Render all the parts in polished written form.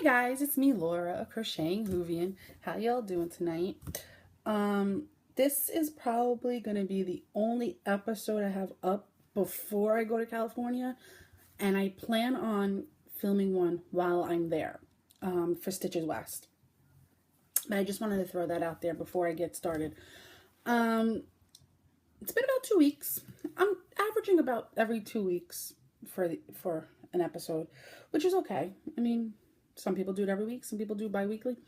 guys, it's me, Laura, of Crocheting Whovian. How y'all doing tonight? This is probably going to be the only episode I have up before I go to California, and I plan on filming one while I'm there for Stitches West. But I just wanted to throw that out there before I get started. It's been about 2 weeks. I'm averaging about every 2 weeks for an episode, which is okay. I mean, some people do it every week. Some people do bi-weekly.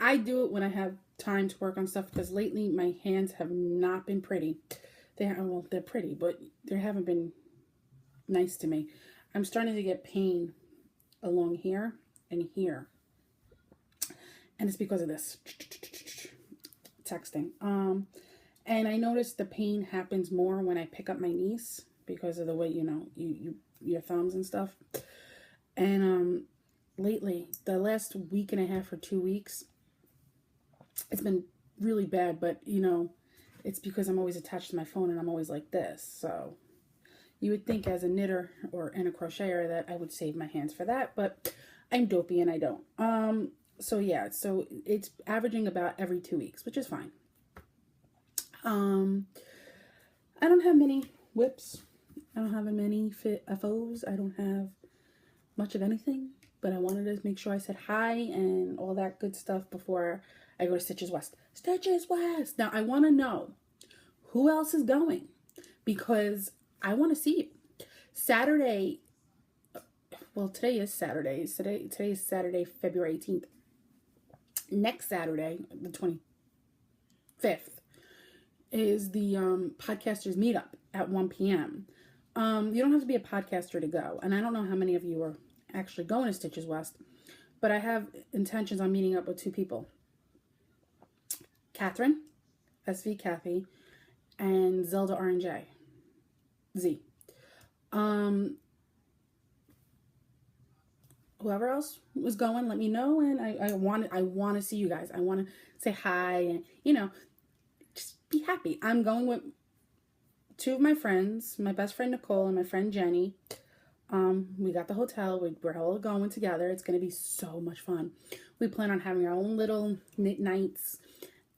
I do it when I have time to work on stuff because lately my hands have not been pretty. They're pretty, but they haven't been nice to me. I'm starting to get pain along here and here. And it's because of this texting. And I noticed the pain happens more when I pick up my niece because of the way, your thumbs and stuff. And lately, the last week and a half or 2 weeks, it's been really bad, but it's because I'm always attached to my phone and I'm always like this. So you would think as a knitter and a crocheter that I would save my hands for that, but I'm dopey and I don't. So yeah, so it's averaging about every 2 weeks, which is fine. I don't have many whips. I don't have many FOs. I don't have much of anything, but I wanted to make sure I said hi and all that good stuff before I go to Stitches West. Stitches West! Now, I want to know who else is going because I want to see you. Saturday, well, today is Saturday. Today is Saturday, February 18th. Next Saturday, the 25th, is the podcasters meetup at 1 p.m. You don't have to be a podcaster to go. And I don't know how many of you are actually going to Stitches West, but I have intentions on meeting up with 2 people. Catherine, SV Kathy, and Zelda R&J, Z. Whoever else was going, let me know, and I want to see you guys. I want to say hi and, just be happy. I'm going with 2 of my friends, my best friend Nicole and my friend Jenny. We got the hotel. We're all going together. It's going to be so much fun. We plan on having our own little knit nights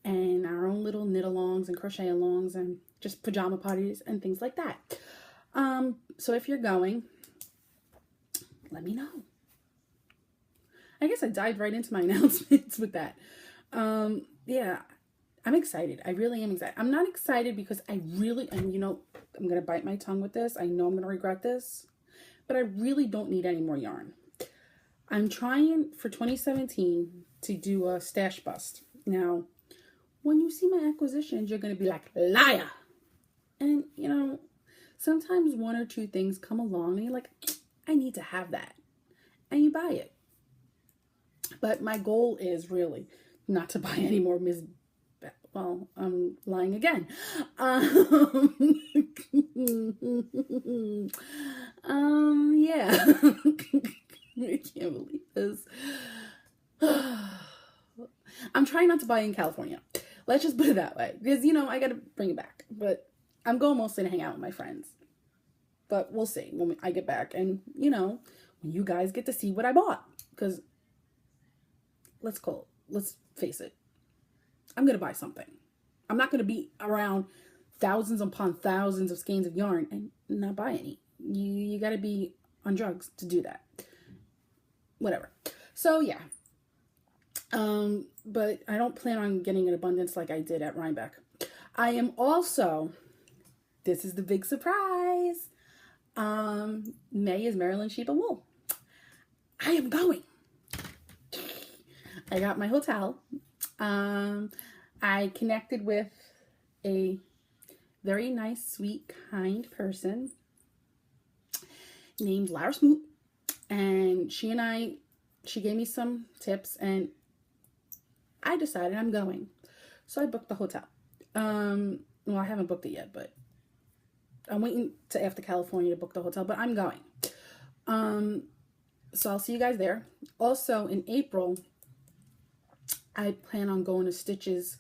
and our own little knit alongs and crochet alongs and just pajama parties and things like that. So if you're going, let me know. I guess I dived right into my announcements with that. Yeah, I'm excited. I really am excited. I'm not excited because I'm going to bite my tongue with this. I know I'm going to regret this, but I really don't need any more yarn. I'm trying for 2017 to do a stash bust. Now, when you see my acquisitions, you're going to be like, liar. And, sometimes 1 or 2 things come along and you're like, I need to have that. And you buy it. But my goal is really not to buy any more well, I'm lying again. Yeah. I can't believe this. I'm trying not to buy in California. Let's just put it that way. Because, I got to bring it back. But I'm going mostly to hang out with my friends. But we'll see when I get back. And, when you guys get to see what I bought. Because, let's face it. I'm going to buy something. I'm not going to be around thousands upon thousands of skeins of yarn and not buy any. You got to be on drugs to do that. Whatever. So, yeah. But I don't plan on getting an abundance like I did at Rhinebeck. I am also, this is the big surprise. May is Maryland Sheep and Wool. I am going. I got my hotel. I connected with a very nice, sweet, kind person named Lara Smoot. And she gave me some tips and I decided I'm going. So I booked the hotel. Well, I haven't booked it yet, but I'm waiting to after California to book the hotel, but I'm going. So I'll see you guys there. Also in April, I plan on going to Stitches.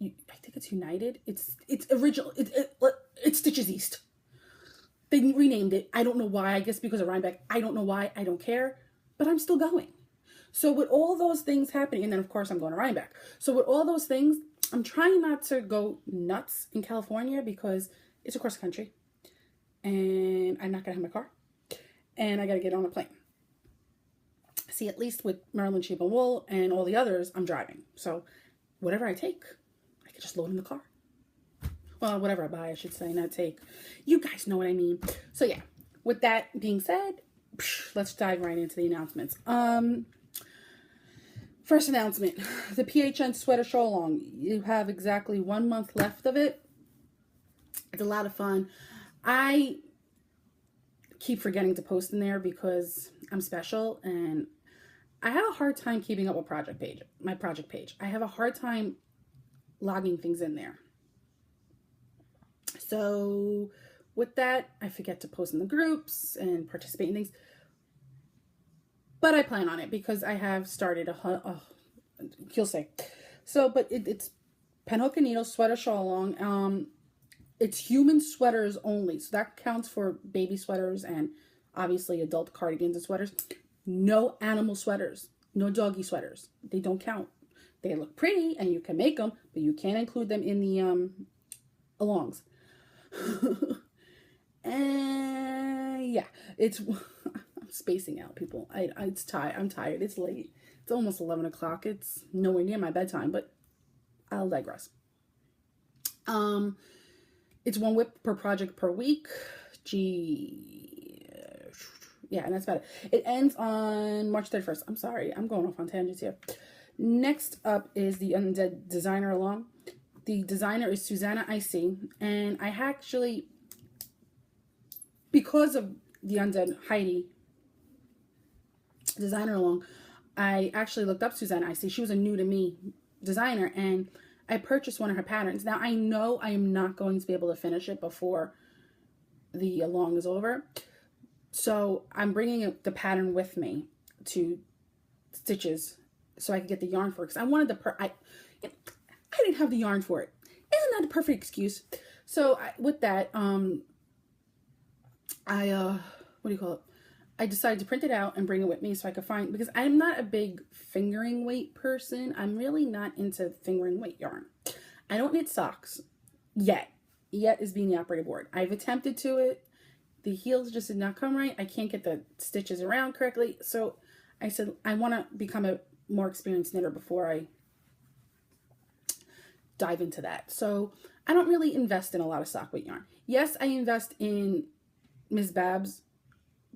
I think it's United. It's original. It's Stitches East. They renamed it. I don't know why. I guess because of Rhinebeck. I don't know why. I don't care. But I'm still going. So with all those things happening, and then of course I'm going to Rhinebeck. So with all those things, I'm trying not to go nuts in California because it's across the country and I'm not going to have my car and I got to get on a plane. See, at least with Maryland Sheep and Wool and all the others, I'm driving. So whatever I take, I can just load in the car. Well, whatever I buy, I should say, not take. You guys know what I mean. So yeah, with that being said, let's dive right into the announcements. First announcement, the PHN sweater show along. You have exactly 1 month left of it. It's a lot of fun. I keep forgetting to post in there because I'm special and I have a hard time keeping up with my project page. I have a hard time logging things in there. So with that, I forget to post in the groups and participate in things. But I plan on it because I have started you'll say. So, but it's Penhook and Needle sweater shawl along. It's human sweaters only. So that counts for baby sweaters and obviously adult cardigans and sweaters. No animal sweaters, no doggy sweaters. They don't count. They look pretty and you can make them, but you can't include them in the alongs. And yeah, I'm spacing out, people. I'm tired. It's late. It's almost 11 o'clock. It's nowhere near my bedtime, but I'll digress. It's 1 whip per project per week. Yeah, and that's about it. It ends on March 31st. I'm sorry, I'm going off on tangents here. Next up is the Undead Designer along. The designer is Susanna IC, and I actually, because of the Undead Heidi designer along, I actually looked up Susanna IC. She was a new to me designer, and I purchased one of her patterns. Now I know I am not going to be able to finish it before the along is over. So I'm bringing the pattern with me to Stitches so I can get the yarn for it. Because I wanted I didn't have the yarn for it. Isn't that a perfect excuse? So with that, what do you call it? I decided to print it out and bring it with me so I could find, because I'm not a big fingering weight person. I'm really not into fingering weight yarn. I don't knit socks yet. Yet is being the operative word. I've attempted to it. The heels just did not come right. I can't get the stitches around correctly. So I said, I want to become a more experienced knitter before I dive into that. So I don't really invest in a lot of sock weight yarn. Yes, I invest in Ms. Babs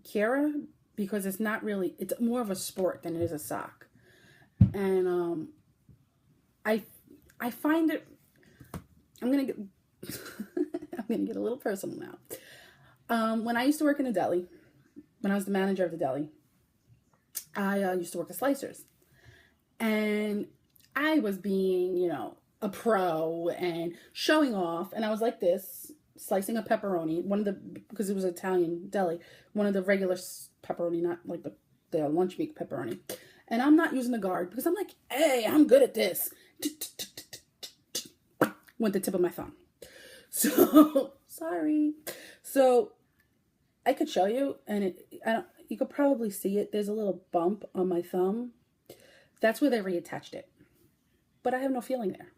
Kiara because it's not really, it's more of a sport than it is a sock. And I find it, I'm going to get, I'm going to get a little personal now. When I used to work in a deli, when I was the manager of the deli, I used to work at Slicers. And I was being, you know, a pro and showing off. And I was like this, slicing a pepperoni, because it was an Italian deli, one of the regular pepperoni, not like the lunch meat pepperoni. And I'm not using the guard because I'm like, hey, I'm good at this. Went the tip of my thumb. So, sorry. So, I could show you, and you could probably see it. There's a little bump on my thumb. That's where they reattached it. But I have no feeling there.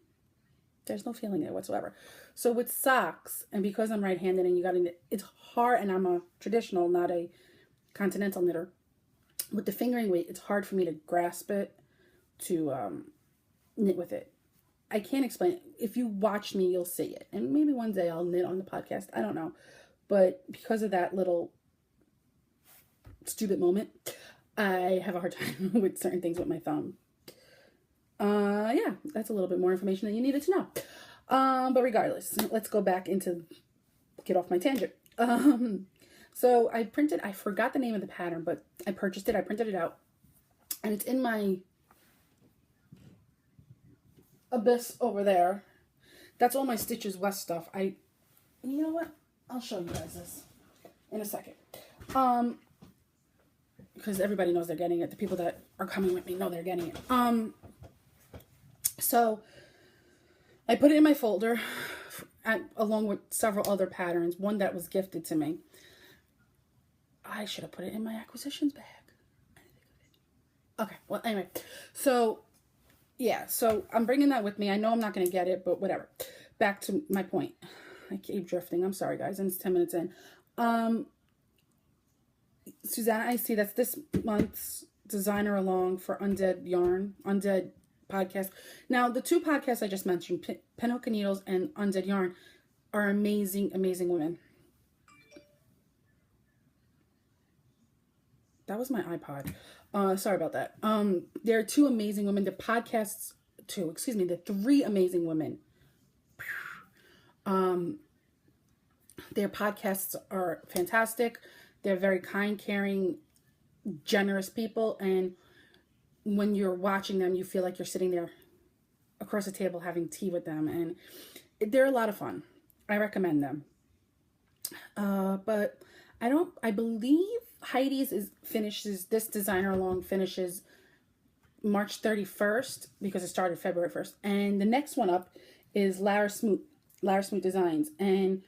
There's no feeling there whatsoever. So with socks, and because I'm right-handed and you got to knit, it's hard, and I'm a traditional, not a continental knitter. With the fingering weight, it's hard for me to grasp it, to knit with it. I can't explain it. If you watch me, you'll see it. And maybe one day I'll knit on the podcast. I don't know. But because of that little stupid moment, I have a hard time with certain things with my thumb. Yeah, that's a little bit more information that you needed to know. But regardless, let's go back get off my tangent. So I forgot the name of the pattern, but I purchased it. I printed it out. And it's in my abyss over there. That's all my Stitches West stuff. You know what? I'll show you guys this in a second. Because everybody knows they're getting it. The people that are coming with me know they're getting it. So I put it in my folder along with several other patterns. One that was gifted to me. I should have put it in my acquisitions bag. I didn't think of it. Okay, well, anyway, so yeah, so I'm bringing that with me. I know I'm not going to get it, but whatever. Back to my point. I keep drifting. I'm sorry, guys, and it's 10 minutes in. Susanna, I see that's this month's designer along for Undead podcast. Now, the two podcasts I just mentioned, Pinhook and Needles and Undead Yarn, are amazing, amazing women. That was my iPod. Sorry about that. There are two amazing women. The podcasts, the three amazing women. Their podcasts are fantastic. They're very kind, caring, generous people. And when you're watching them, you feel like you're sitting there across the table having tea with them. And they're a lot of fun. I recommend them. But I believe Heidi's this designer along finishes March 31st because it started February 1st. And the next one up is Lara Smoot Designs. And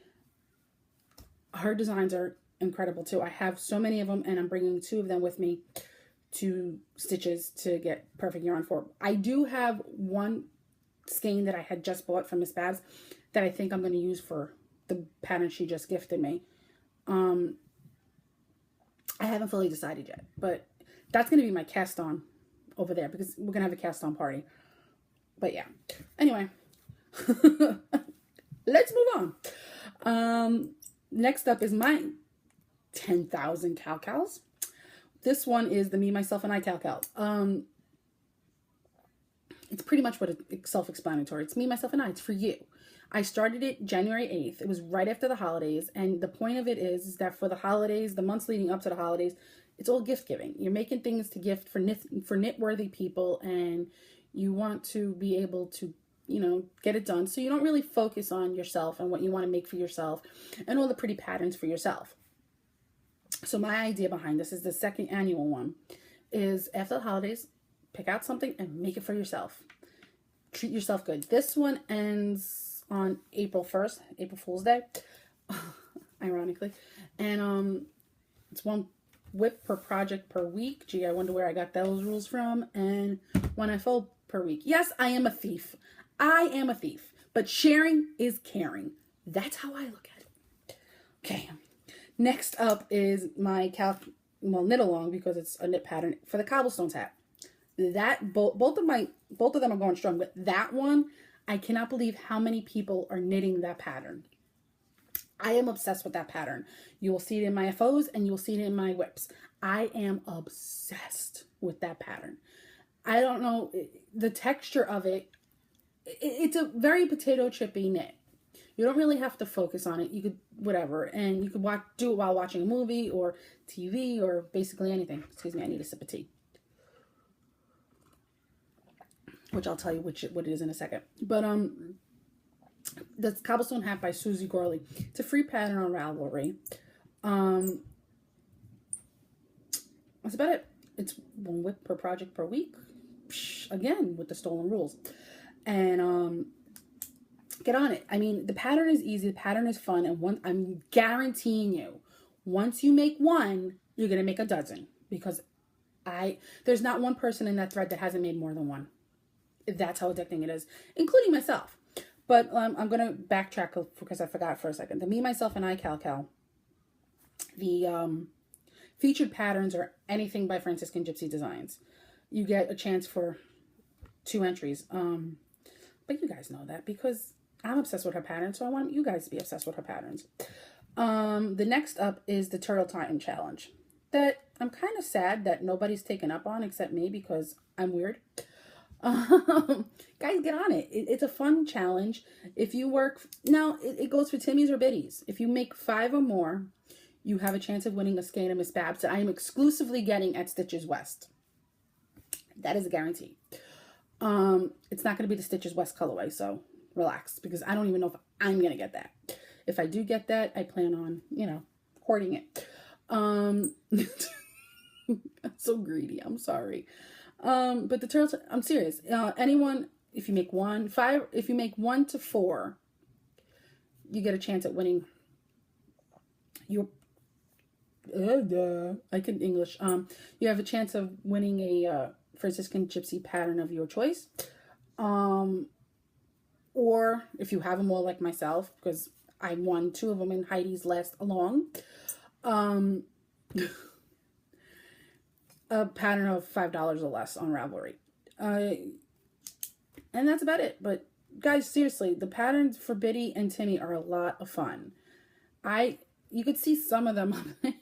her designs are incredible too. I have so many of them, and I'm bringing 2 of them with me to Stitches to get perfect yarn for. I do have one skein that I had just bought from Miss Babs that I think I'm going to use for the pattern she just gifted me. I haven't fully decided yet, but that's going to be my cast on over there because we're going to have a cast on party. But yeah, anyway, let's move on. Next up is my 10,000 cal-cals. This one is the Me, Myself, and I cal-cal. It's pretty much what it's self-explanatory. It's me, myself, and I. It's for you. I started it January 8th. It was right after the holidays. And the point of it is that for the holidays, the months leading up to the holidays, it's all gift giving. You're making things to gift for knit-worthy people, and you want to be able to, get it done. So you don't really focus on yourself and what you want to make for yourself and all the pretty patterns for yourself. So my idea behind this is the second annual one is after the holidays, pick out something and make it for yourself. Treat yourself good. This one ends on April 1st, April Fool's Day, ironically. And it's 1 whip per project per week. Gee, I wonder where I got those rules from. And 1 FO per week. Yes, I am a thief. I am a thief. But sharing is caring. That's how I look at it. Okay. Next up is my knit along because it's a knit pattern for the cobblestones hat. That both of them are going strong, but that one, I cannot believe how many people are knitting that pattern. I am obsessed with that pattern. You will see it in my FOs and you will see it in my whips. I am obsessed with that pattern. I don't know, the texture of it, it's a very potato chippy knit. You don't really have to focus on it. You could, whatever, and you could do it while watching a movie or TV or basically anything. Excuse me, I need a sip of tea. Which I'll tell you what it is in a second. But the Cobblestone Hat by Susie Gorley. It's a free pattern on Ravelry. That's about it. It's 1 whip per project per week. Again, with the stolen rules. And get on it. I mean, the pattern is easy. The pattern is fun. And I'm guaranteeing you, once you make 1, you're going to make a dozen. Because there's not one person in that thread that hasn't made more than 1. That's how addicting it is, including myself. But I'm going to backtrack because I forgot for a second. The Me, Myself, and I cal-cal. The featured patterns are anything by Franciscan Gypsy Designs. You get a chance for 2 entries. But you guys know that because I'm obsessed with her patterns, so I want you guys to be obsessed with her patterns. The next up is the Turtle Time Challenge. That I'm kind of sad that nobody's taken up on except me because I'm weird. Guys, get on it. It's a fun challenge. If you work, now it goes for Timmy's or Biddy's. If you make 5 or more, you have a chance of winning a skein of Miss Babs that I am exclusively getting at Stitches West. That is a guarantee. It's not going to be the Stitches West colorway, so relax, because I don't even know if I'm going to get that. If I do get that, I plan on, hoarding it. I'm so greedy. I'm sorry. But the turtle, I'm serious. Anyone, if you make 1 to 4, you get a chance at winning your, I can English. You have a chance of winning a Franciscan gypsy pattern of your choice. Or if you have them all like myself, because I won 2 of them in Heidi's last along. A pattern of $5 or less on Ravelry. And that's about it. But guys, seriously, the patterns for Biddy and Timmy are a lot of fun. You could see some of them up there.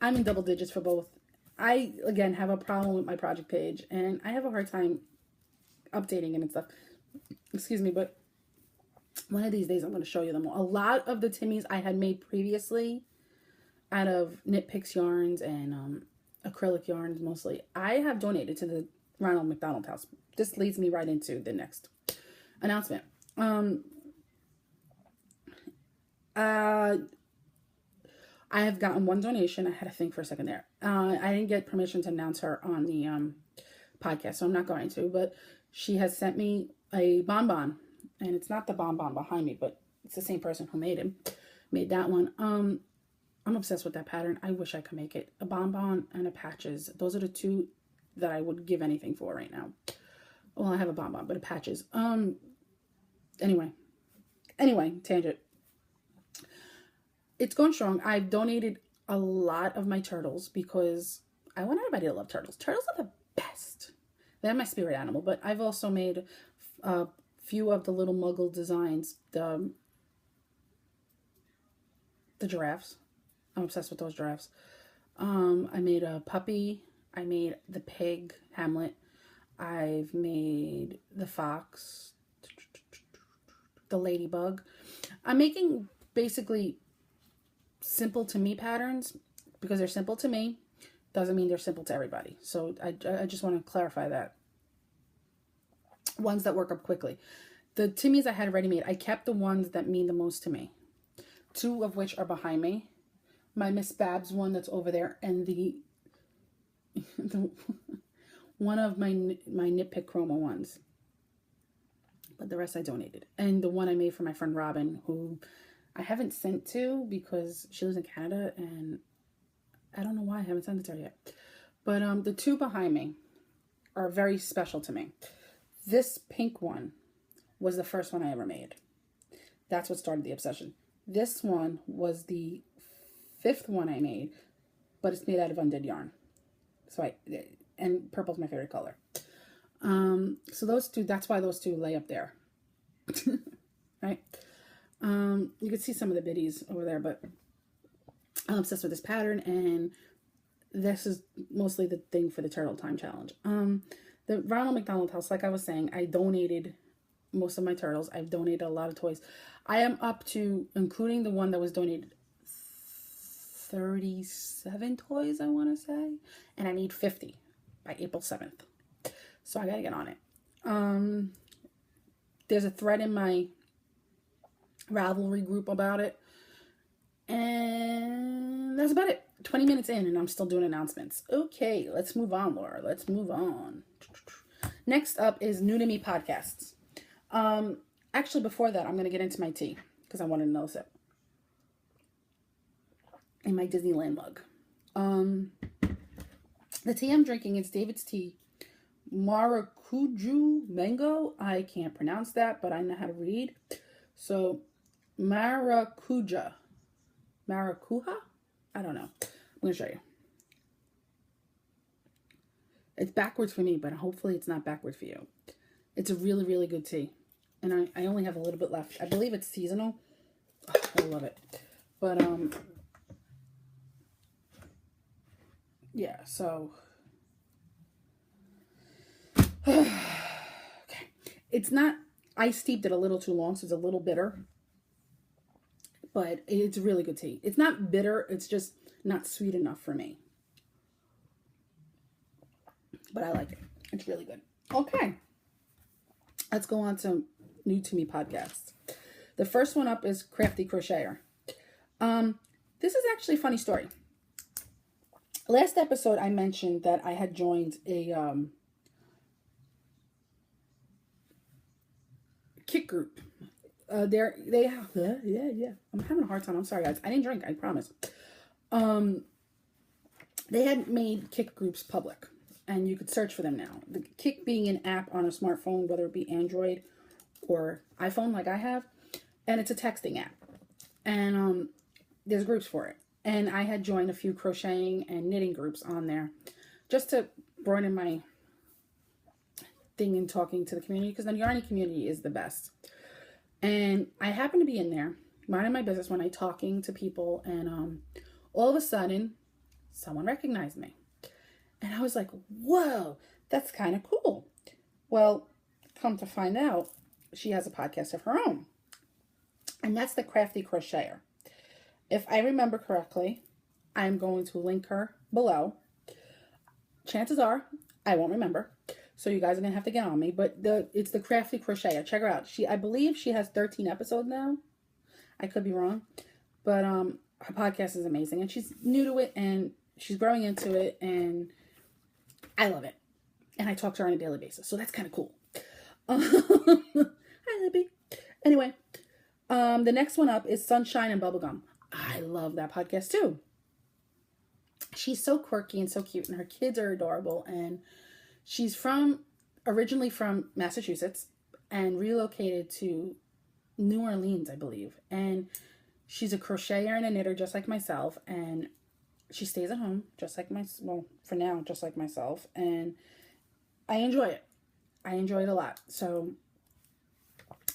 I'm in double digits for both. I, again, have a problem with my project page, and I have a hard time updating it and stuff. Excuse me, but one of these days I'm going to show you them all. A lot of the Timmys I had made previously out of Knit Picks yarns and acrylic yarns mostly, I have donated to the Ronald McDonald House. This leads me right into the next announcement. I have gotten one donation. I had to think for a second there. I didn't get permission to announce her on the podcast, so I'm not going to. But she has sent me a bonbon, and it's not the bonbon behind me, but it's the same person who made that one. I'm obsessed with that pattern. I wish I could make it. A bonbon and a patches. Those are the 2 that I would give anything for right now. Well, I have a bonbon, but a patches. Anyway, tangent. It's going strong. I've donated a lot of my turtles because I want everybody to love turtles. Turtles are the best. They're my spirit animal, but I've also made a few of the little muggle designs. The giraffes. I'm obsessed with those giraffes. I made a puppy. I made the pig, Hamlet. I've made the fox, the ladybug. I'm making basically simple to me patterns because they're simple to me. Doesn't mean they're simple to everybody. So I just want to clarify that. Ones that work up quickly. The Timmys I had ready made, I kept the ones that mean the most to me. 2 of which are behind me. My Miss Babs one that's over there, and the one of my Nitpick Chroma ones. But the rest I donated. And the one I made for my friend Robin, who I haven't sent to because she lives in Canada, and I don't know why I haven't sent it to her yet. But the 2 behind me are very special to me. This pink one was the first one I ever made. That's what started the obsession. This one was the 5th one I made, but it's made out of undid yarn. And purple's my favorite color. So those 2, that's why those 2 lay up there. Right? You can see some of the biddies over there, but I'm obsessed with this pattern, and this is mostly the thing for the Turtle Time Challenge. The Ronald McDonald House, like I was saying, I donated most of my turtles. I've donated a lot of toys. I am up to, including the one that was donated, 37 toys, I want to say. And I need 50 by April 7th. So I got to get on it. There's a thread in my Ravelry group about it. And that's about it. 20 minutes in and I'm still doing announcements. Okay, let's move on, Laura. Let's move on. Next up is New to Me podcasts. Actually, before that, I'm going to get into my tea because I wanted to know it. In my Disneyland mug. The tea I'm drinking is David's Tea Maracuja Mango. I can't pronounce that, but I know how to read. So, Maracuja. Maracuja? I don't know. I'm going to show you. It's backwards for me, but hopefully it's not backwards for you. It's a really, really good tea. And I only have a little bit left. I believe it's seasonal. Oh, I love it. But, yeah, so. Okay. It's not, I steeped it a little too long, so it's a little bitter. But it's really good tea. It's not bitter, it's just not sweet enough for me. But I like it. It's really good. Okay. Let's go on to New to Me podcasts. The first one up is Crafty Crocheter. This is actually a funny story. Last episode, I mentioned that I had joined a Kit group. I'm having a hard time. I'm sorry, guys. I didn't drink. I promise. They had made Kit groups public, and you could search for them now. The Kik being an app on a smartphone, whether it be Android or iPhone like I have, and it's a texting app. And there's groups for it. And I had joined a few crocheting and knitting groups on there just to broaden my thing in talking to the community, because the yarning community is the best. And I happened to be in there minding my business when I talking to people, and all of a sudden someone recognized me, and I was like, whoa, that's kind of cool. Well, come to find out, she has a podcast of her own, and that's the Crafty Crocheter. If I remember correctly, I'm going to link her below. Chances are I won't remember, so you guys are gonna have to get on me. But it's the Crafty Crocheter. Check her out. I believe she has 13 episodes now. I could be wrong, but her podcast is amazing, and she's new to it, and she's growing into it, and I love it. And I talk to her on a daily basis, so that's kind of cool. Hi, Libby. Anyway, the next one up is Sunshine and Bubblegum. I love that podcast too. She's so quirky and so cute, and her kids are adorable. And she's originally from Massachusetts and relocated to New Orleans, I believe. And she's a crocheter and a knitter just like myself. And she stays at home just like for now, just like myself. And I enjoy it. I enjoy it a lot. So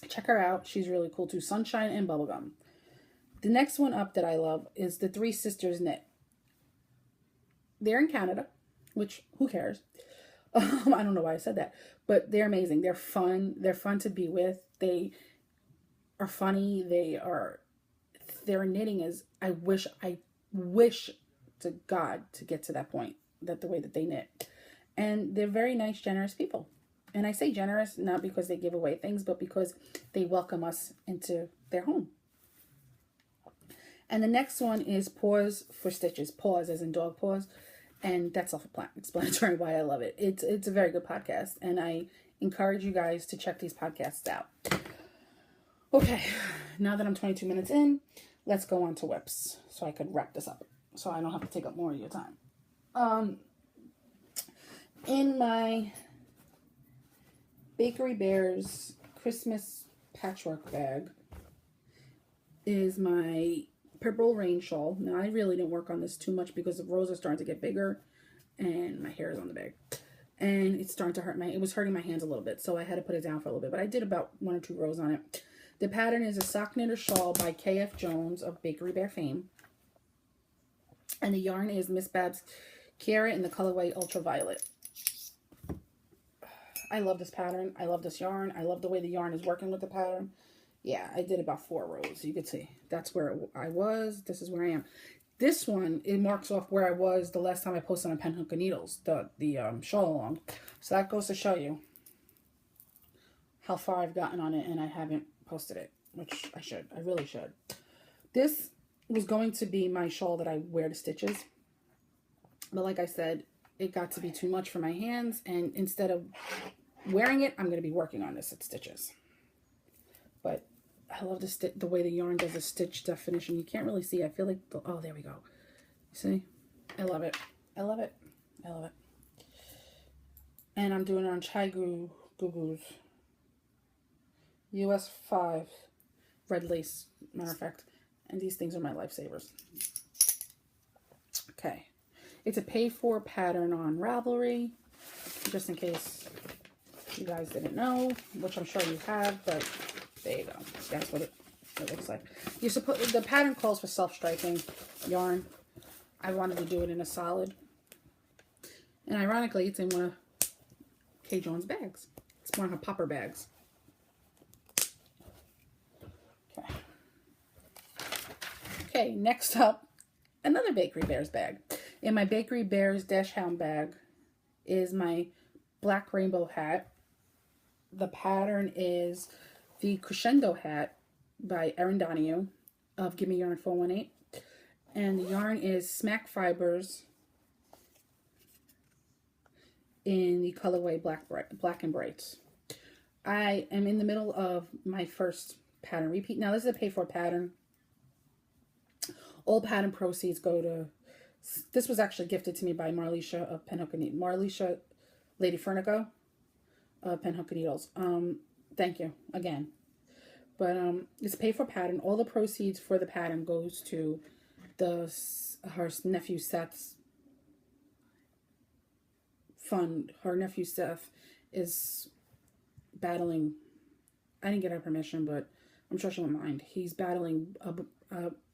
check her out. She's really cool too. Sunshine and Bubblegum. The next one up that I love is the Three Sisters Knit. They're in Canada, which who cares? I don't know why I said that, but they're amazing. They're fun. They're fun to be with. They are funny. Their knitting is, I wish to God to get to that point, that the way that they knit. And they're very nice, generous people. And I say generous not because they give away things, but because they welcome us into their home. And the next one is Paws for Stitches. Paws as in dog paws. And that's self-explanatory why I love it. It's a very good podcast. And I encourage you guys to check these podcasts out. Okay, now that I'm 22 minutes in, let's go on to whips so I could wrap this up, so I don't have to take up more of your time. In my Bakery Bears Christmas patchwork bag is my Purple Rain shawl. Now, I really didn't work on this too much because the rows are starting to get bigger and my hair is on the bag. And it's starting to hurt it was hurting my hands a little bit, so I had to put it down for a little bit. But I did about 1 or 2 rows on it. The pattern is a sock knitter shawl by K.F. Jones of Bakery Bear fame. And the yarn is Miss Babs Kiara in the colorway Ultraviolet. I love this pattern. I love this yarn. I love the way the yarn is working with the pattern. Yeah, I did about 4 rows. You could see that's where I was. This is where I am. This one, it marks off where I was the last time I posted on Pen Hook and Needles, the shawl along. So that goes to show you how far I've gotten on it, and I haven't posted it, which I should. I really should. This was going to be my shawl that I wear to stitches. But like I said, it got to be too much for my hands, and instead of wearing it, I'm going to be working on this at stitches. But I love the way the yarn does a stitch definition. You can't really see. I feel like, oh, there we go. You see? I love it. I love it. I love it. And I'm doing it on Chai Gugu's US 5 red lace, matter of fact. And these things are my lifesavers. Okay. It's a pay-for pattern on Ravelry, just in case you guys didn't know, which I'm sure you have, but there you go. That's what it looks like. The pattern calls for self-striping yarn. I wanted to do it in a solid. And ironically, it's in one of Kay Jones' bags. It's one of her popper bags. Okay. Okay, next up, another Bakery Bears bag. In my Bakery Bears Dash Hound bag is my black rainbow hat. The pattern is the Crescendo hat by Erin Donahue of Gimme Yarn 418. And the yarn is Smack Fibers in the colorway Black and Brights. I am in the middle of my first pattern repeat. Now, this is a pay-for pattern. All pattern proceeds go to This was actually gifted to me by Marlisha of Penhook and Needles. Marlisha, Lady Fernico of Penhook and Needles. Thank you again. But it's pay for pattern. All the proceeds for the pattern goes to her nephew Seth's fund. Her nephew Seth is battling. I didn't get her permission, but I'm sure she won't mind. He's battling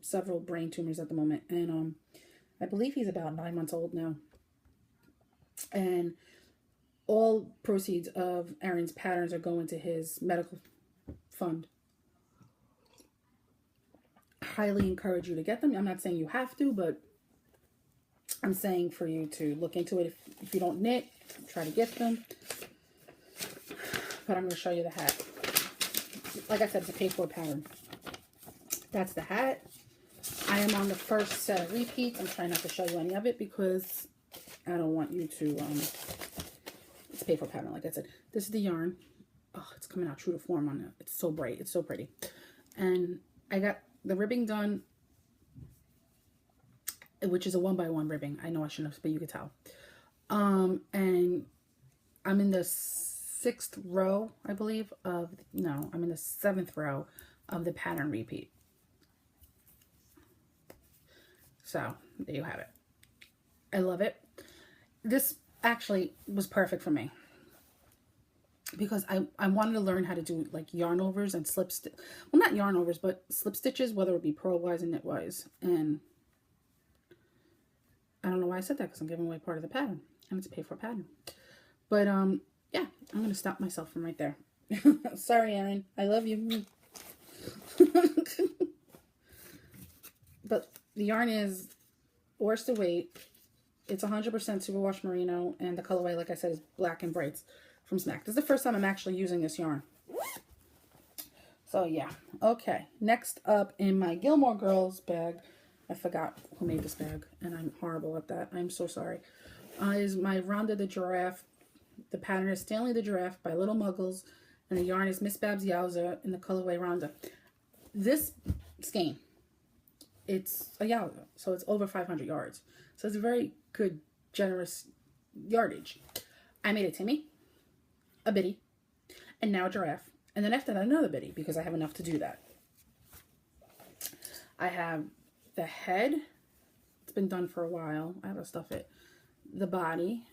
several brain tumors at the moment, and I believe he's about 9 months old now. And all proceeds of Aaron's patterns are going to his medical fund. Highly encourage you to get them. I'm not saying you have to, but I'm saying for you to look into it. If you don't knit, try to get them. But I'm going to show you the hat. Like I said, it's a paid for pattern. That's the hat. I am on the first set of repeats. I'm trying not to show you any of it because I don't want you to, it's a paid for pattern, like I said. This is the yarn. Oh, it's coming out true to form on it. It's so bright. It's so pretty. And I got the ribbing done, which is a 1x1 ribbing. I know I shouldn't have, but you could tell. And I'm in the 6th row, I believe, I'm in the 7th row of the pattern repeat. So, there you have it. I love it. This actually was perfect for me because I wanted to learn how to do like yarn overs and slip stitch. Well, not yarn overs, but slip stitches, whether it be purl-wise and knit-wise. And I don't know why I said that because I'm giving away part of the pattern and it's a pay for pattern. But, yeah, I'm going to stop myself from right there. Sorry, Erin. I love you. But the yarn is worsted weight. It's 100% superwash merino, and the colorway, like I said, is Black and Brights from Smack. This is the first time I'm actually using this yarn. So, yeah. Okay. Next up in my Gilmore Girls bag, I forgot who made this bag, and I'm horrible at that. I'm so sorry. Is my Rhonda the Giraffe. The pattern is Stanley the Giraffe by Little Muggles, and the yarn is Miss Babs Yowza in the colorway Rhonda. This skein, it's a Yowza, so it's over 500 yards. So it's a very good, generous yardage. I made a Timmy, a Biddy, and now a Giraffe. And then after that, another Biddy, because I have enough to do that. I have the head. It's been done for a while. I have to stuff it. The body.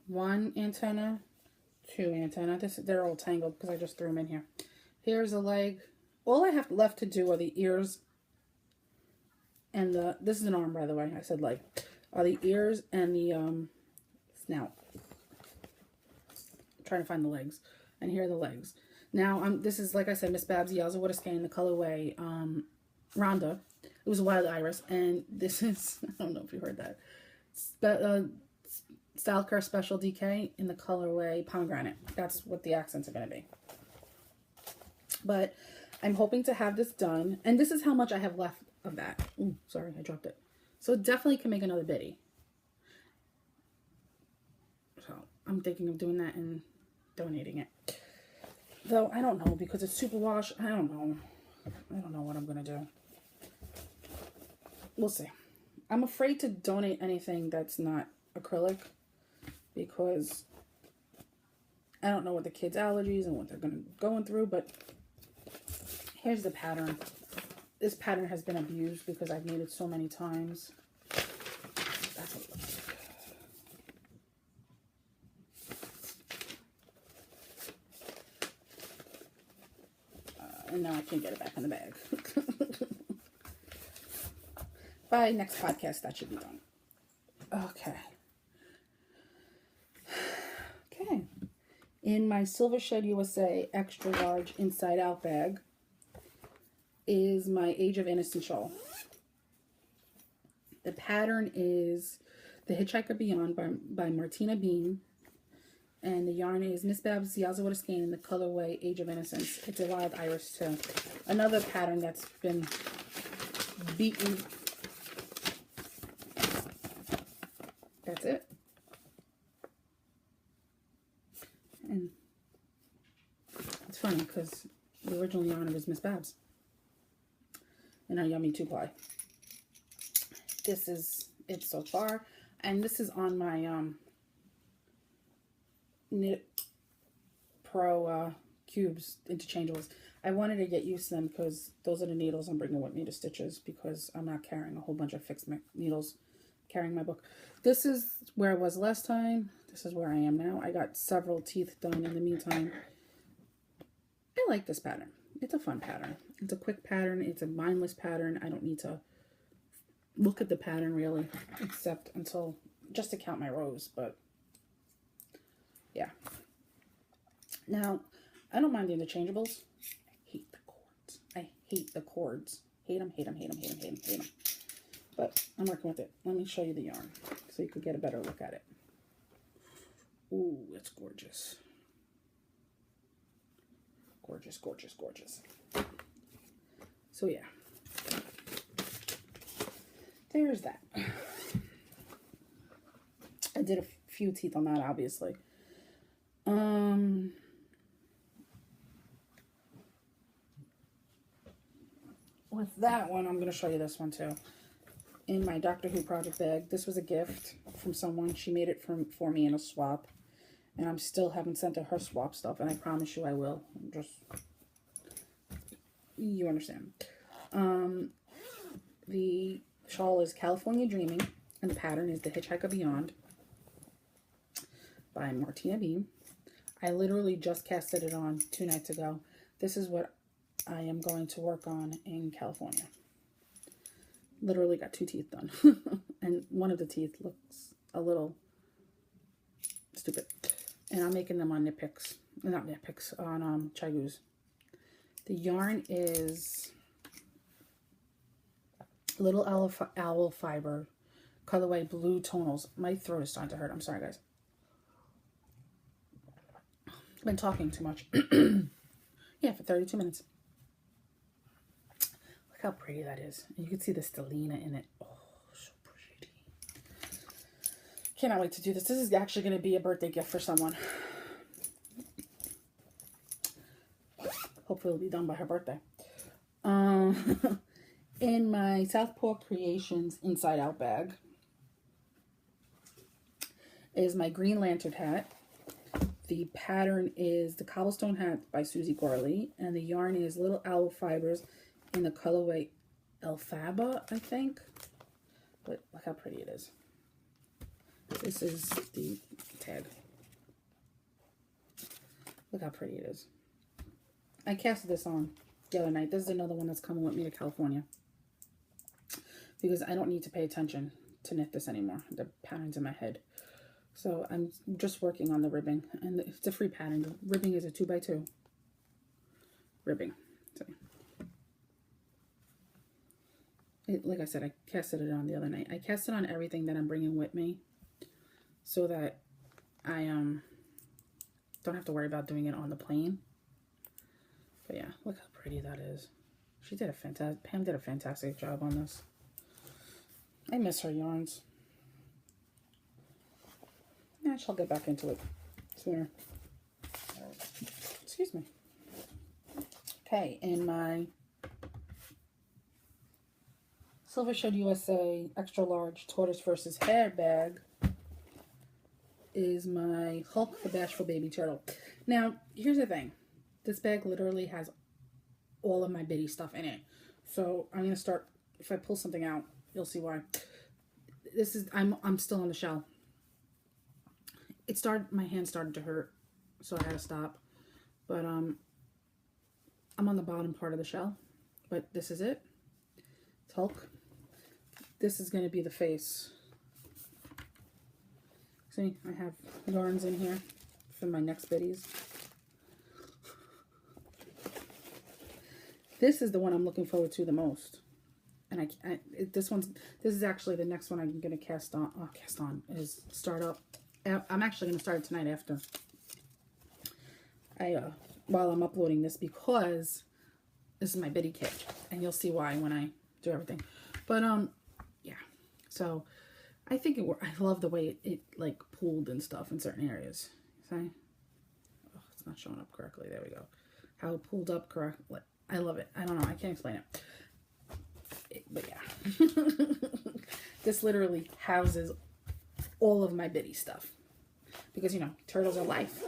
One antenna, two antenna. They're all tangled because I just threw them in here. Here's a leg. All I have left to do are the ears and this is an arm, by the way. I said leg. Are the ears and the snout. I'm trying to find the legs. And here are the legs. Now, this is, like I said, Miss Babs Yowza with a skein in the colorway Rhonda. It was a Wild Iris. And this is, I don't know if you heard that. Style Care Special DK in the colorway Pomegranate. That's what the accents are going to be. But I'm hoping to have this done. And this is how much I have left of that. Ooh, sorry, I dropped it. So it definitely can make another Biddy. So I'm thinking of doing that and donating it. Though I don't know because it's superwash. I don't know. I don't know what I'm going to do. We'll see. I'm afraid to donate anything that's not acrylic because I don't know what the kids' allergies and what they're going through, but here's the pattern. This pattern has been abused because I've made it so many times. That's what it looks like. And now I can't get it back in the bag. By next podcast, that should be done. Okay. Okay. In my Silver Shed USA extra large inside out bag is my Age of Innocence shawl. The pattern is The Hitchhiker Beyond by Martina Bean. And the yarn is Miss Babs Yowza with a skein in the colorway Age of Innocence. It's a Wild Iris too. Another pattern that's been beaten. That's it. And it's funny because the original yarn was Miss Babs. in a yummy 2-ply. This is it so far, and this is on my Knit Pro cubes interchangeables. I wanted to get used to them because those are the needles I'm bringing with me to stitches, because I'm not carrying a whole bunch of fixed needles carrying my book. This is where I was last time. This is where I am now. I got several teeth done in the meantime. I like this pattern. It's a fun pattern. It's a quick pattern. It's a mindless pattern. I don't need to look at the pattern really, except until just to count my rows, but yeah. Now, I don't mind the interchangeables. I hate the cords. I hate the cords. Hate them, hate them, hate them, hate them, hate them, hate them. But I'm working with it. Let me show you the yarn so you could get a better look at it. Ooh, it's gorgeous. Gorgeous, gorgeous, gorgeous. So yeah. There's that. I did a few teeth on that, obviously. With that one, I'm going to show you this one too. In my Doctor Who project bag. This was a gift from someone. She made it for me in a swap. And I'm still haven't sent her swap stuff. And I promise you I will. Just, you understand. The shawl is California Dreaming. And the pattern is The Hitchhiker Beyond by Martina Beam. I literally just casted it on 2 nights ago. This is what I am going to work on in California. Literally got 2 teeth done. And one of the teeth looks a little stupid. And I'm making them on Knit Picks. Not Knit Picks, on Chagoos. The yarn is Little Owl Fiber, colorway Blue Tonals. My throat is starting to hurt. I'm sorry, guys. I've been talking too much. Yeah, for 32 minutes. Look how pretty that is. And you can see the stellina in it. Oh, so pretty. Cannot wait to do this. This is actually going to be a birthday gift for someone. Hopefully it'll be done by her birthday. In my Southpaw Creations Inside Out bag is my Green Lantern hat. The pattern is the Cobblestone Hat by Susie Gorley. And the yarn is Little Owl Fibers in the colorway Elphaba, I think. But look how pretty it is. This is the tag. Look how pretty it is. I casted this on the other night. This is another one that's coming with me to California, because I don't need to pay attention to knit this anymore. The pattern's in my head. So I'm just working on the ribbing. And it's a free pattern. The ribbing is a 2x2 ribbing. So, like I said, I casted it on the other night. I cast it on everything that I'm bringing with me, so that I don't have to worry about doing it on the plane. But yeah, look how pretty that is. Pam did a fantastic job on this. I miss her yarns. Yeah, she'll get back into it sooner. Excuse me. Okay, in my Silver Shed USA Extra Large Tortoise versus Hare bag is my Hulk the Bashful Baby Turtle. Now, here's the thing. This bag literally has all of my bitty stuff in it. So I'm gonna start, if I pull something out, you'll see why. This is, I'm still on the shell. My hand started to hurt, so I had to stop. But I'm on the bottom part of the shell. But this is it. It's Hulk. This is gonna be the face. See, I have yarns in here for my next biddies. This is the one I'm looking forward to the most. And this is actually the next one I'm going to cast on, is start up. I'm actually going to start it tonight after while I'm uploading this, because this is my biddy kit, and you'll see why when I do everything. But yeah, so I think I love the way it like pulled and stuff in certain areas. See? Oh, it's not showing up correctly. There we go. How it pulled up correctly. I love it. I don't know. I can't explain it. but yeah. This literally houses all of my bitty stuff. Because, you know, turtles are life.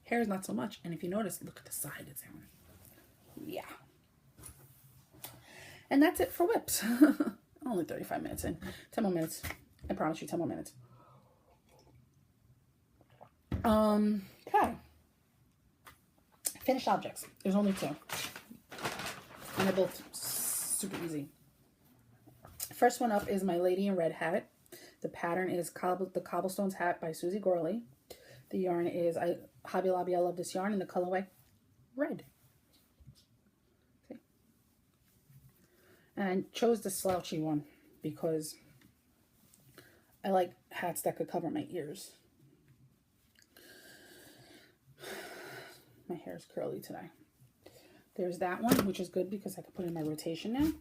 Hair is not so much. And if you notice, look at the side. It's yeah. And that's it for whips. Only 35 minutes in. 10 more minutes. I promise you 10 more minutes. Okay. Finished objects. There's only 2. And they're both super easy. First one up is my Lady in Red hat. The pattern is the Cobblestones hat by Susie Gorley. The yarn is Hobby Lobby. I love this yarn in the colorway red. See? And I chose the slouchy one because I like hats that could cover my ears. My hair is curly today. There's that one, which is good because I could put it in my rotation now.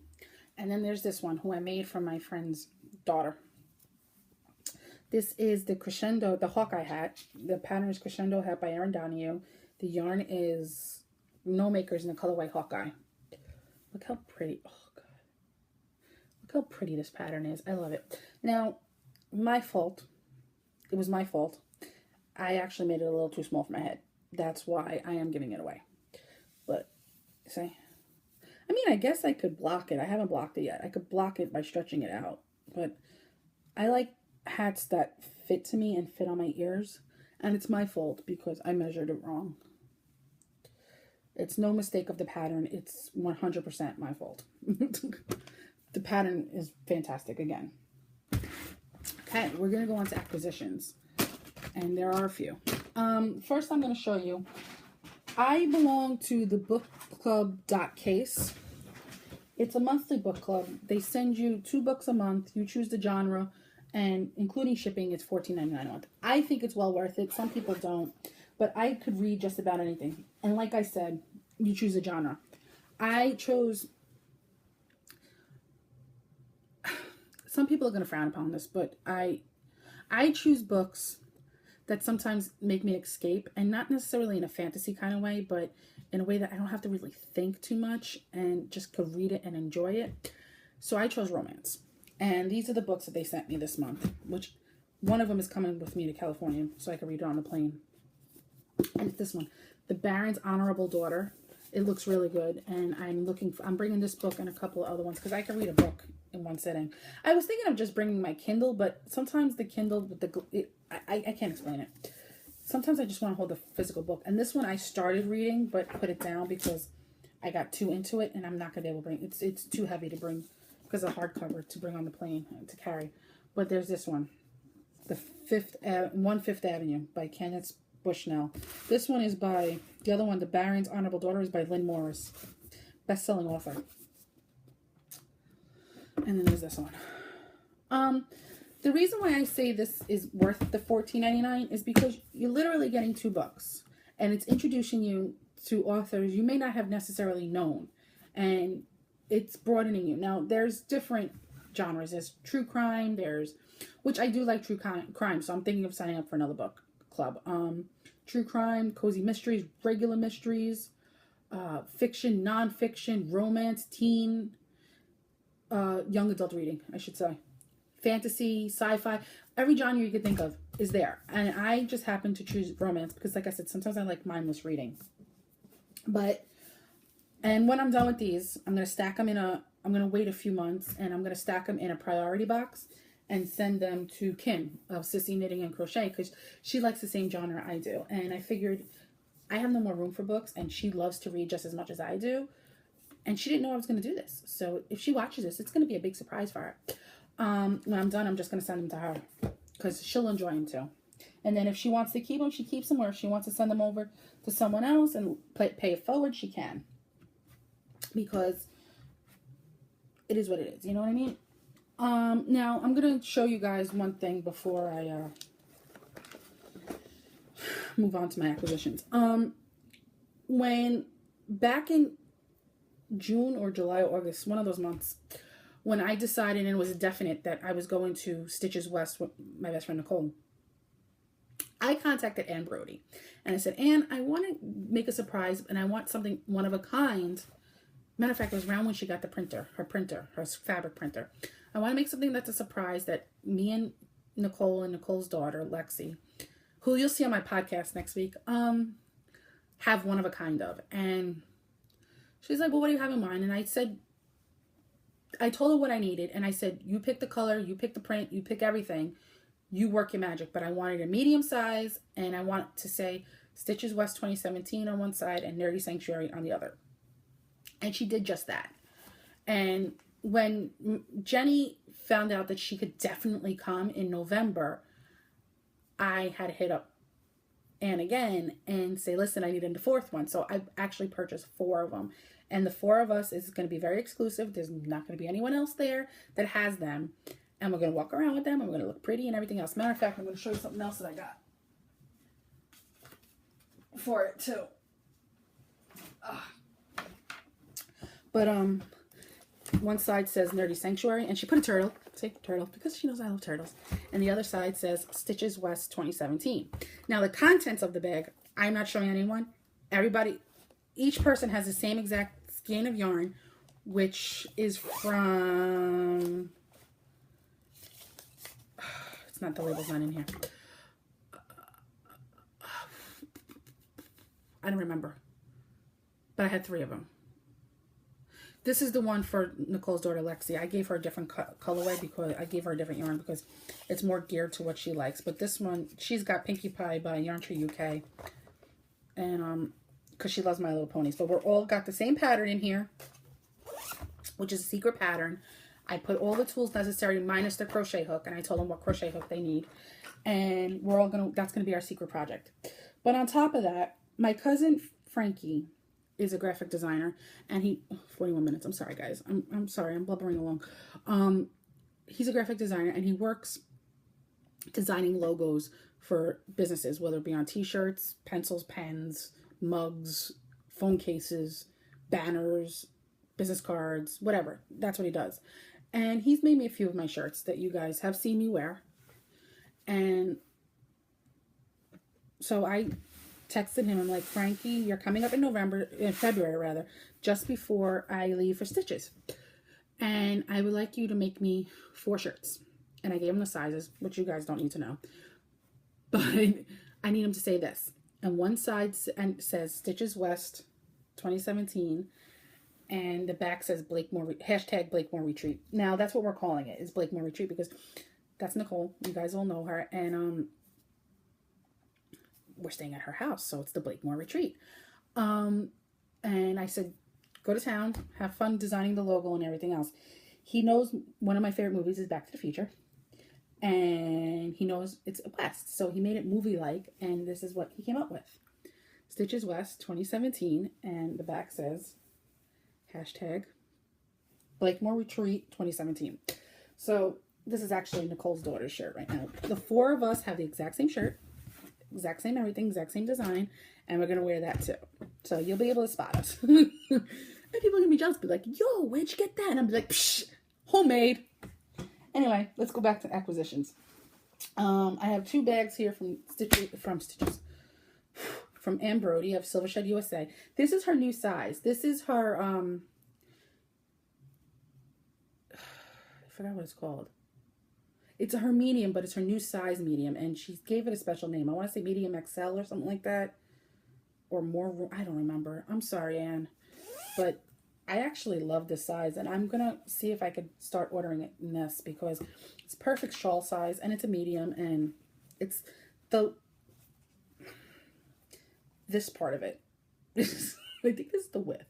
And then there's this one, who I made from my friend's daughter. This is the Crescendo, the Hawkeye hat. The pattern is Crescendo hat by Erin Donahue. The yarn is No Makers in the colorway Hawkeye. Look how pretty. Oh, God. Look how pretty this pattern is. I love it. Now, my fault. It was my fault. I actually made it a little too small for my head. That's why I am giving it away. But, see? I mean, I guess I could block it. I haven't blocked it yet. I could block it by stretching it out. But I like hats that fit to me and fit on my ears. And it's my fault because I measured it wrong. It's no mistake of the pattern. It's 100% my fault. The pattern is fantastic again. Okay, we're going to go on to acquisitions. And there are a few. First, I'm going to show you. I belong to the book club.case. It's a monthly book club. They send you 2 books a month. You choose the genre, and including shipping, it's $14.99 a month. I think it's well worth it. Some people don't, but I could read just about anything. And like I said, you choose a genre. I chose. Some people are going to frown upon this, but I choose books that sometimes make me escape, and not necessarily in a fantasy kind of way, but in a way that I don't have to really think too much and just could read it and enjoy it. So I chose romance. And these are the books that they sent me this month, which one of them is coming with me to California so I can read it on the plane. And it's this one, The Baron's Honorable Daughter. It looks really good, and I'm bringing this book and a couple of other ones because I can read a book in one sitting. I was thinking of just bringing my Kindle, but sometimes the Kindle with I can't explain it. Sometimes I just want to hold the physical book. And this one I started reading, but put it down because I got too into it, and I'm not going to be able to bring it. It's too heavy to bring because of hardcover to bring on the plane to carry. But there's this one, The 1/5 Avenue by Kenneth Bushnell. This one is by, the other one, The Baron's Honorable Daughter, is by Lynn Morris, best-selling author. And then there's this one. The reason why I say this is worth the $14.99 is because you're literally getting 2 books, and it's introducing you to authors you may not have necessarily known, and it's broadening you. Now, there's different genres. There's true crime. Which I do like true crime, so I'm thinking of signing up for another book club. True crime, cozy mysteries, regular mysteries, fiction, nonfiction, romance, teen, young adult reading, I should say. Fantasy, sci-fi, every genre you could think of is there. And I just happen to choose romance because, like I said, sometimes I like mindless reading. And when I'm done with these, I'm going to stack them I'm going to wait a few months, and I'm going to stack them in a priority box and send them to Kim of Sissy Knitting and Crochet because she likes the same genre I do. And I figured I have no more room for books, and she loves to read just as much as I do. And she didn't know I was going to do this. So if she watches this, it's going to be a big surprise for her. When I'm done, I'm just going to send them to her because she'll enjoy them too. And then if she wants to keep them, she keeps them. Or if she wants to send them over to someone else and pay it forward, she can. Because it is what it is. You know what I mean? Now, I'm going to show you guys one thing before I move on to my acquisitions. When back in June or July or August, one of those months, when I decided, and it was definite, that I was going to Stitches West with my best friend Nicole, I contacted Ann Brody. And I said, Ann, I want to make a surprise, and I want something one of a kind Matter of fact, it was around when she got the printer, her fabric printer. I want to make something that's a surprise that me and Nicole and Nicole's daughter, Lexi, who you'll see on my podcast next week, have one of a kind of. And she's like, well, what do you have in mind? And I told her what I needed. And I said, you pick the color, you pick the print, you pick everything. You work your magic. But I wanted a medium size. And I want to say Stitches West 2017 on one side and Nerdy Sanctuary on the other. And she did just that. And when Jenny found out that she could definitely come in November, I had to hit up Anne again and say, listen, I need a fourth one. So I actually purchased 4 of them. And the 4 of us is going to be very exclusive. There's not going to be anyone else there that has them. And we're going to walk around with them. And we're going to look pretty and everything else. Matter of fact, I'm going to show you something else that I got for it too. But one side says Nerdy Sanctuary, and she put a turtle, say turtle, because she knows I love turtles. And the other side says Stitches West 2017. Now the contents of the bag, I'm not showing anyone. Each person has the same exact skein of yarn, which is from, it's not, the label's not in here. I don't remember, but I had 3 of them. This is the one for Nicole's daughter, Lexi. I gave her a different colorway because I gave her a different yarn because it's more geared to what she likes. But this one, she's got Pinkie Pie by Yarn Tree UK. And, because she loves My Little Ponies. But we're all got the same pattern in here, which is a secret pattern. I put all the tools necessary minus the crochet hook. And I told them what crochet hook they need. And we're all that's going to be our secret project. But on top of that, my cousin Frankie is a graphic designer, and 41 minutes, I'm sorry guys, I'm sorry, I'm blubbering along. He's a graphic designer, and he works designing logos for businesses, whether it be on t-shirts, pencils, pens, mugs, phone cases, banners, business cards, whatever. That's what he does. And he's made me a few of my shirts that you guys have seen me wear. And so I texted him, I'm like, Frankie, you're coming up in February rather, just before I leave for Stitches. And I would like you to make me 4 shirts. And I gave him the sizes, which you guys don't need to know. But I need him to say this. And one side says Stitches West 2017. And the back says hashtag Blakemore Retreat. Now that's what we're calling it, is Blakemore Retreat, because that's Nicole. You guys all know her. And we're staying at her house, so it's the Blakemore Retreat. And I said, go to town, have fun designing the logo and everything else. He knows one of my favorite movies is Back to the Future, and he knows it's West, so he made it movie-like, and this is what he came up with. Stitches West 2017, and the back says hashtag Blakemore Retreat 2017. So this is actually Nicole's daughter's shirt right now. The 4 of us have the exact same shirt, exact same everything, exact same design, and we're gonna wear that too. So you'll be able to spot us. And people are gonna be jealous, be like, yo, where'd you get that? And I'm like, psh, homemade. Anyway, let's go back to acquisitions. I have 2 bags here from Ann Brody of Silver Shed USA. This is her new size. This is her I forgot what it's called. It's her medium, but it's her new size medium, and she gave it a special name. I want to say medium XL or something like that, or more. I don't remember. I'm sorry, Anne, but I actually love this size, and I'm gonna see if I could start ordering it in this because it's perfect shawl size, and it's a medium, and it's this part of it. I think this is the width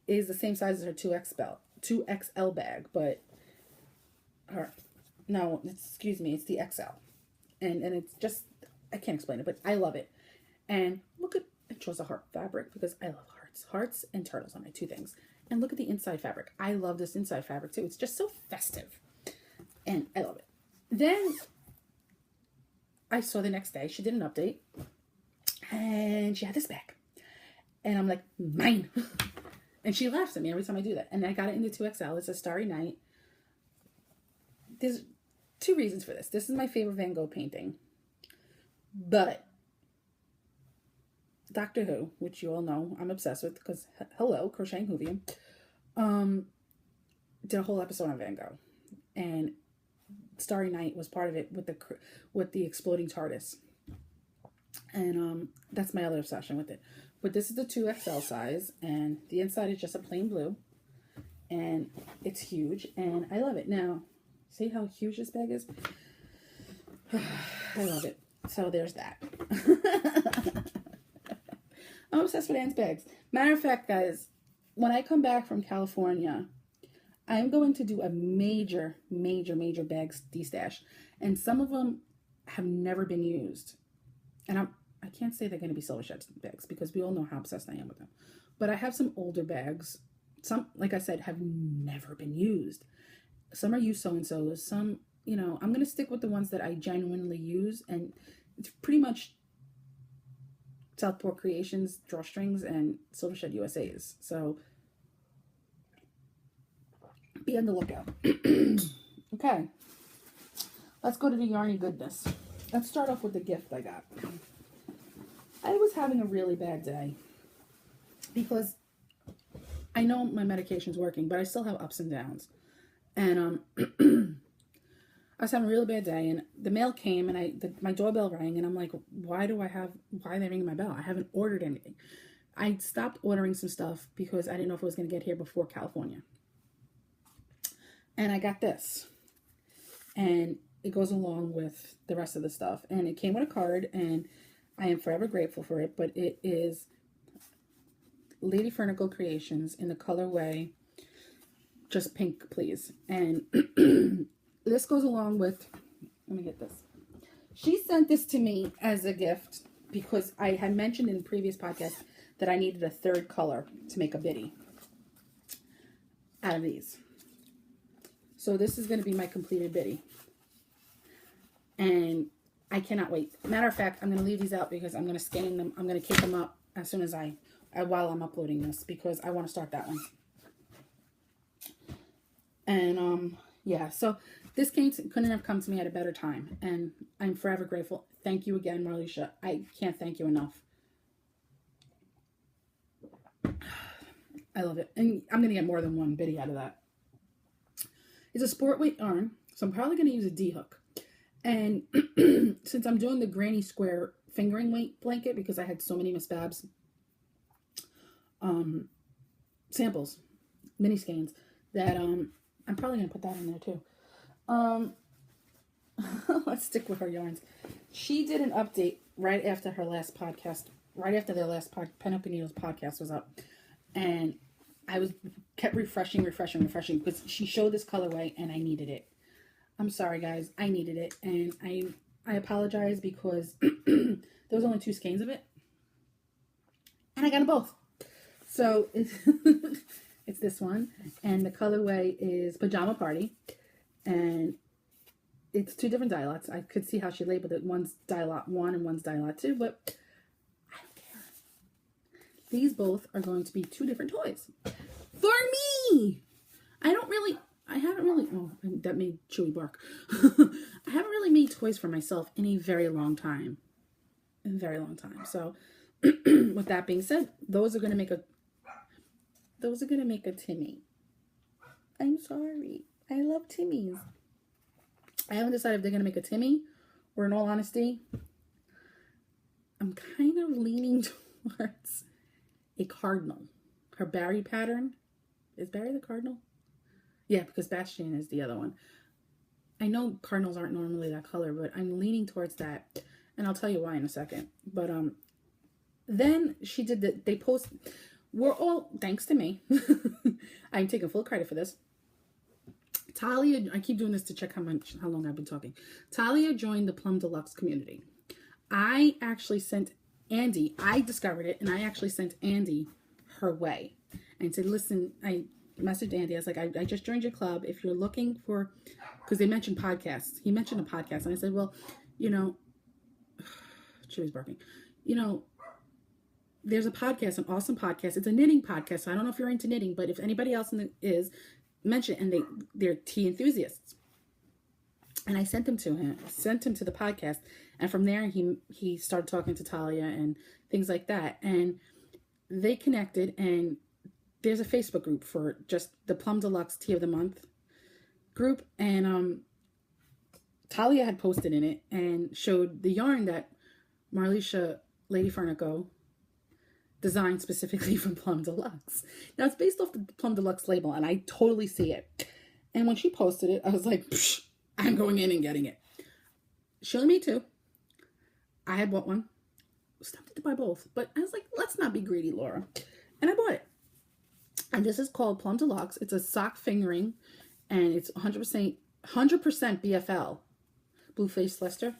is the same size as her 2XL bag, but her. No, excuse me, it's the XL. And it's just, I can't explain it, but I love it. And look at, I chose a heart fabric because I love hearts. Hearts and turtles are my 2 things. And look at the inside fabric. I love this inside fabric too. It's just so festive. And I love it. Then I saw the next day, she did an update. And she had this bag. And I'm like, mine. And she laughs at me every time I do that. And I got it in the 2XL. It's a Starry Night. There's 2 reasons for this. This is my favorite Van Gogh painting. But Doctor Who, which you all know I'm obsessed with because, hello, Crocheting Whovian. did a whole episode on Van Gogh, and Starry Night was part of it with the exploding TARDIS, and that's my other obsession with it. But this is the 2XL size, and the inside is just a plain blue, and it's huge, and I love it. Now, see how huge this bag is? I love it. So there's that. I'm obsessed with Anne's bags. Matter of fact, guys, when I come back from California, I'm going to do a major bag destash. And some of them have never been used. And I can't say they're going to be Silver Shed bags because we all know how obsessed I am with them. But I have some older bags. Some, like I said, have never been used. Some are used so-and-so's. Some, you know, I'm going to stick with the ones that I genuinely use. And it's pretty much Southport Creations drawstrings and Silver Shed USA's. So be on the lookout. Okay, let's go to the yarny goodness. Let's start off with the gift I got. I was having a really bad day because I know my medication's working, but I still have ups and downs. And I was having a really bad day, and the mail came, and my doorbell rang, and I'm like, why are they ringing my bell? I haven't ordered anything. I stopped ordering some stuff because I didn't know if it was going to get here before California. And I got this, and it goes along with the rest of the stuff, and it came with a card, and I am forever grateful for it. But it is Lady Fernicle Creations in the colorway Just Pink, Please. And this goes along with, let me get this. She sent this to me as a gift because I had mentioned in the previous podcast that I needed a third color to make a biddy out of these. So this is going to be my completed biddy. And I cannot wait. Matter of fact, I'm going to leave these out because I'm going to scan them. I'm going to kick them up as soon as while I'm uploading this because I want to start that one. And yeah, so this couldn't have come to me at a better time, and I'm forever grateful. Thank you again, Marlisha. I can't thank you enough. I love it, and I'm gonna get more than one biddy out of that. It's a sport weight yarn, so I'm probably gonna use a D-hook. And since I'm doing the Granny Square fingering weight blanket because I had so many Miss Babs samples, mini skeins, that I'm probably gonna put that in there too. Let's stick with her yarns. She did an update right after her last podcast, right after their last Pen Up and Needles podcast was up, and I kept refreshing because she showed this colorway and I needed it. I'm sorry, guys, I needed it, and I apologize because there was only 2 skeins of it, and I got them both. So it's this one, and the colorway is Pajama Party, and it's 2 different dye lots. I could see how she labeled it. One's dye lot 1 and one's dye lot 2, but I don't care. These both are going to be 2 different toys for me. I haven't really, oh, that made Chewy bark. I haven't really made toys for myself in a very long time. So with that being said, those are going to make a Timmy. I'm sorry. I love Timmys. I haven't decided if they're going to make a Timmy, or in all honesty, I'm kind of leaning towards a cardinal. Her Barry pattern. Is Barry the cardinal? Yeah, because Bastian is the other one. I know cardinals aren't normally that color, but I'm leaning towards that. And I'll tell you why in a second. But then she did they post, we're all, thanks to me, I'm taking full credit for this. Talia, I keep doing this to check how long I've been talking. Talia joined the Plum Deluxe community. I actually sent Andy, I discovered it, and I actually sent Andy her way. And said, listen, I messaged Andy. I was like, I just joined your club. If you're looking for, because they mentioned podcasts. He mentioned a podcast. And I said, well, you know, she was barking. You know, there's a podcast, an awesome podcast. It's a knitting podcast. So I don't know if you're into knitting, but if anybody else is, mention it. And they're tea enthusiasts. And I sent him to the podcast. And from there, he started talking to Talia and things like that. And they connected, and there's a Facebook group for just the Plum Deluxe Tea of the Month group, and Talia had posted in it and showed the yarn that Marlisha Lady Farnico designed specifically from Plum Deluxe. Now, it's based off the Plum Deluxe label, and I totally see it. And when she posted it, I was like, I'm going in and getting it. She only made 2. I had bought one. I was tempted to buy both, but I was like, let's not be greedy, Laura. And I bought it. And this is called Plum Deluxe. It's a sock fingering, and it's 100% BFL, Blue Face Leicester.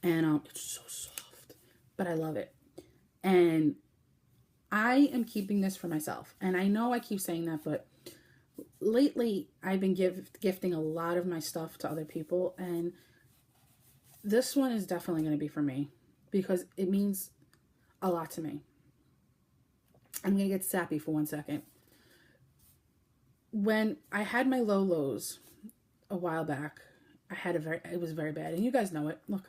And it's so soft, but I love it. And I am keeping this for myself. And I know I keep saying that, but lately I've been gifting a lot of my stuff to other people, and this one is definitely going to be for me because it means a lot to me. I'm going to get sappy for 1 second. When I had my low lows a while back, it was very bad, and you guys know it. Look,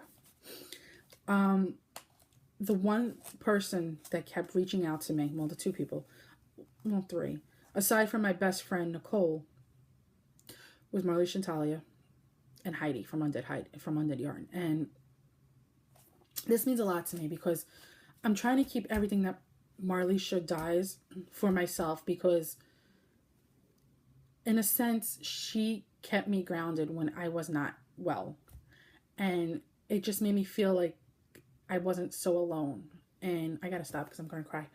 the one person that kept reaching out to me, well, the 2 people, well, 3, aside from my best friend Nicole, was Marlisha and Talia and Heidi from Undid Yarn. And this means a lot to me because I'm trying to keep everything that Marlisha dyes for myself, because in a sense she kept me grounded when I was not well, and it just made me feel like I wasn't so alone. And I gotta stop because I'm gonna cry.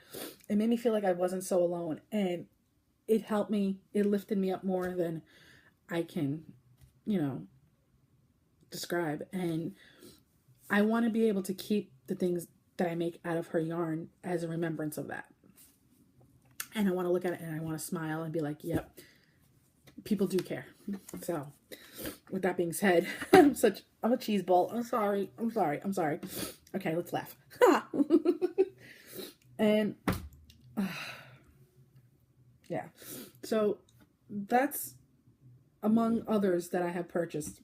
It made me feel like I wasn't so alone, and it helped me. It lifted me up more than I can, describe. And I want to be able to keep the things that I make out of her yarn as a remembrance of that. And I want to look at it and I want to smile and be like, yep, people do care. So with that being said, I'm a cheese ball. I'm sorry. Okay, let's laugh. And yeah, so that's among others that I have purchased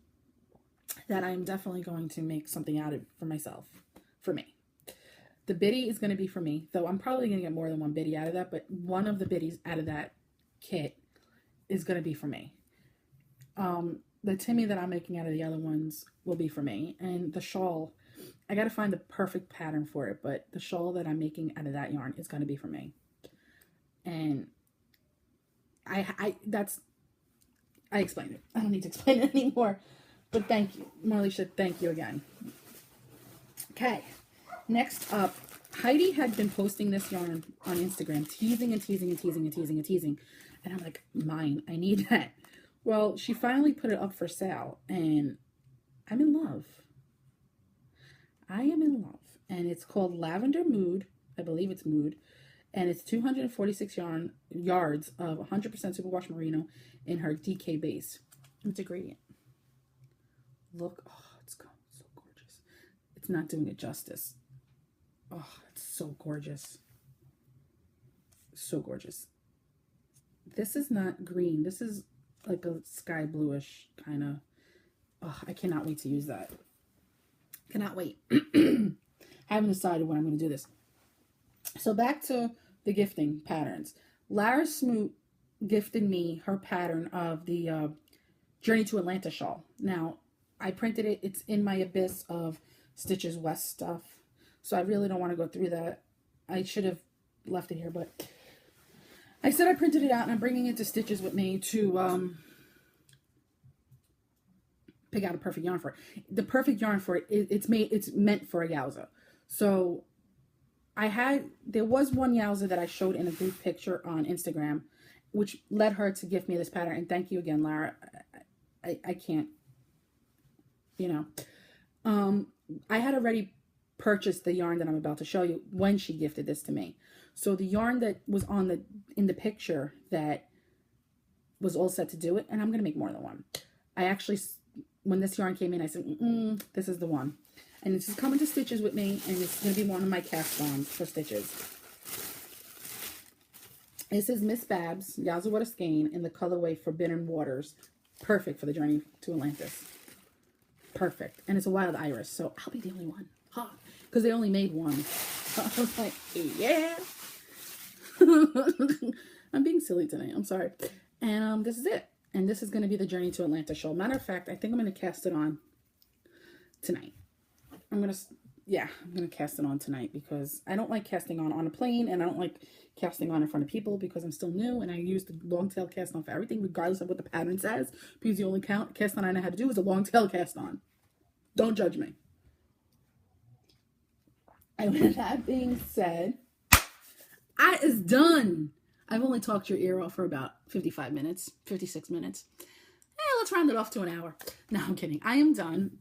that I'm definitely going to make something out of for myself, for me. The biddy is going to be for me, though I'm probably going to get more than one biddy out of that, but one of the biddies out of that kit is going to be for me. The Timmy that I'm making out of the other ones will be for me. And the shawl, I got to find the perfect pattern for it, but the shawl that I'm making out of that yarn is going to be for me. And I explained it. I don't need to explain it anymore. But thank you, Marlisha. Thank you again. Okay. Next up, Heidi had been posting this yarn on Instagram, teasing. And I'm like, mine. I need that. Well, she finally put it up for sale, and I'm in love. I am in love. And it's called Lavender Mood. I believe it's Mood. And it's 246 yards of 100% superwash merino in her DK base. It's a gradient. Look, oh, it's so gorgeous. It's not doing it justice. Oh, it's so gorgeous. So gorgeous. This is not green. This is like a sky bluish kind of. Oh, I cannot wait to use that. Cannot wait. I haven't decided when I'm going to do this. So back to the gifting patterns. Lara Smoot gifted me her pattern of the Journey to Atlanta shawl. Now, I printed it. It's in my abyss of Stitches West stuff. So I really don't want to go through that. I should have left it here, but I said I printed it out, and I'm bringing it to Stitches with me to pick out a perfect yarn for it. The perfect yarn for it, it's meant for a yowza. So there was one yowza that I showed in a group picture on Instagram, which led her to gift me this pattern. And thank you again, Lara. I can't, I had already purchased the yarn that I'm about to show you when she gifted this to me. So the yarn that was in the picture that was all set to do it, and I'm going to make more than one. I actually, when this yarn came in, I said, this is the one. And this is coming to Stitches with me, and it's going to be one of my cast-ons for Stitches. This is Miss Babs, Yowza What a Skein, in the colorway Forbidden Waters. Perfect for the Journey to Atlantis. Perfect. And it's a wild iris, so I'll be the only one. Because they only made one. I was like, yeah. I'm being silly tonight. I'm sorry. And this is it. And this is going to be the Journey to Atlanta show. Matter of fact, I think I'm going to cast it on tonight. I'm going to cast it on tonight because I don't like casting on a plane, and I don't like casting on in front of people because I'm still new, and I use the long tail cast on for everything regardless of what the pattern says, because the only cast on I know how to do is a long tail cast on. Don't judge me. And with that being said, I is done. I've only talked your ear off for about 56 minutes. Let's round it off to an hour. No, I'm kidding. I am done.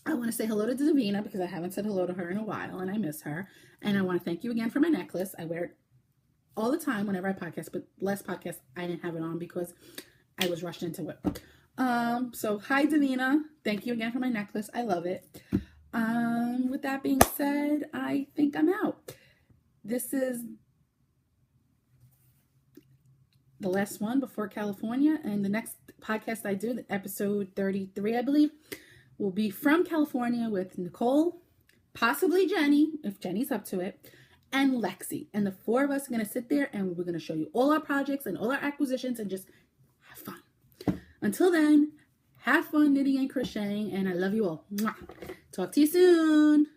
I want to say hello to Davina because I haven't said hello to her in a while and I miss her. And I want to thank you again for my necklace. I wear it all the time whenever I podcast, but last podcast I didn't have it on because I was rushed into it. So hi Davina. Thank you again for my necklace. I love it. With that being said, I think I'm out. This is the last one before California, and the next podcast I do, episode 33, I believe, will be from California with Nicole, possibly Jenny, if Jenny's up to it, and Lexi. And the four of us are going to sit there and we're going to show you all our projects and all our acquisitions and just have fun. Until then, have fun knitting and crocheting, and I love you all. Mwah. Talk to you soon.